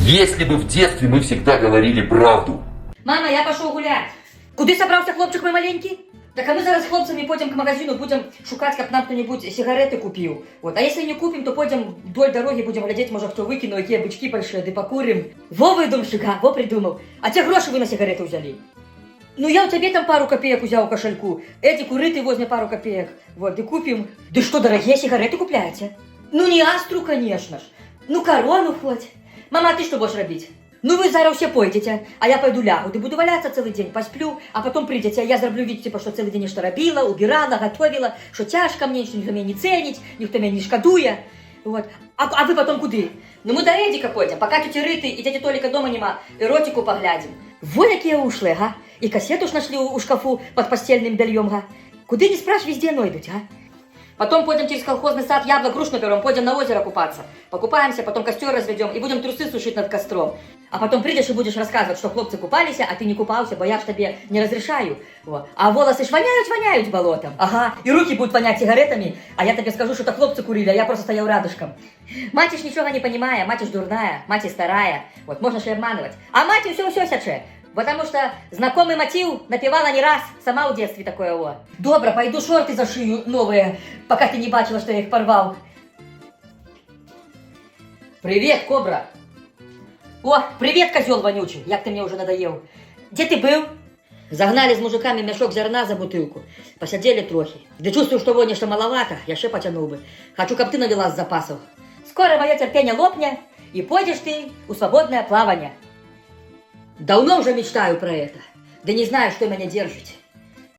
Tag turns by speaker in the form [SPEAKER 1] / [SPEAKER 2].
[SPEAKER 1] Если бы в детстве мы всегда говорили правду.
[SPEAKER 2] Мама, я пошел гулять. Куди собрався хлопчик мой маленький? Так а мы зараз с хлопцами пойдем к магазину, будем шукать, как нам кто-нибудь сигареты купил. Вот. А если не купим, то пойдем вдоль дороги, будем глядеть, может, кто выкинул, какие бычки большие, да покурим. Во выдумщик, во придумал. А те гроши вы на сигареты взяли? Ну я у тебе там пару копеек взял в кошельку. Эти куры возьми пару копеек. Вот, и купим. Да что, дорогие сигареты купляете? Ну не Астру, конечно ж. Ну корону хоть. Мама, а ты что будешь робить? Ну вы зараз все пойдете, а я пойду лягу, и буду валяться целый день, посплю, а потом придете, а я зароблю, видите, типа, что целый день что робила, убирала, готовила, что тяжко мне, что никто меня не ценит, никто меня не шкодуя. Вот. А вы потом куды? Ну мы до Эдика пойдем, пока тети Рыты и дяди Толика дома нема, эротику поглядим. Во, какие ушлые, га? И кассету ж нашли у шкафу под постельным бельем, га? Куды не спрашивай, везде найдут, а? Потом пойдем через колхозный сад, яблок, груш наберем, пойдем на озеро купаться. Покупаемся, потом костер разведем и будем трусы сушить над костром. А потом придешь и будешь рассказывать, что хлопцы купались, а ты не купался, бо я ж тебе не разрешаю. Во. А волосы ж воняют болотом. Ага, и руки будут вонять сигаретами, а я тебе скажу, что это хлопцы курили, а я просто стоял рядышком. Мать ж ничего не понимая, мать ж дурная, мать и старая. Вот, можно ж и обманывать. А мать все сяче. Потому что знакомый мотив напевала не раз, сама в детстве такое вот. Добро, пойду шорты зашию новые, пока ты не бачила, что я их порвал. Привет, кобра. О, привет, козел вонючий, як ты мне уже надоел. Где ты был? Загнали с мужиками мешок зерна за бутылку. Посидели трохи. Да чувствую, что вони что маловато, я ще потянул бы. Хочу, как ты навела с запасов. Скоро мое терпение лопнет, и пойдешь ты у свободное плавание. Давно уже мечтаю про это, да не знаю, что меня держит.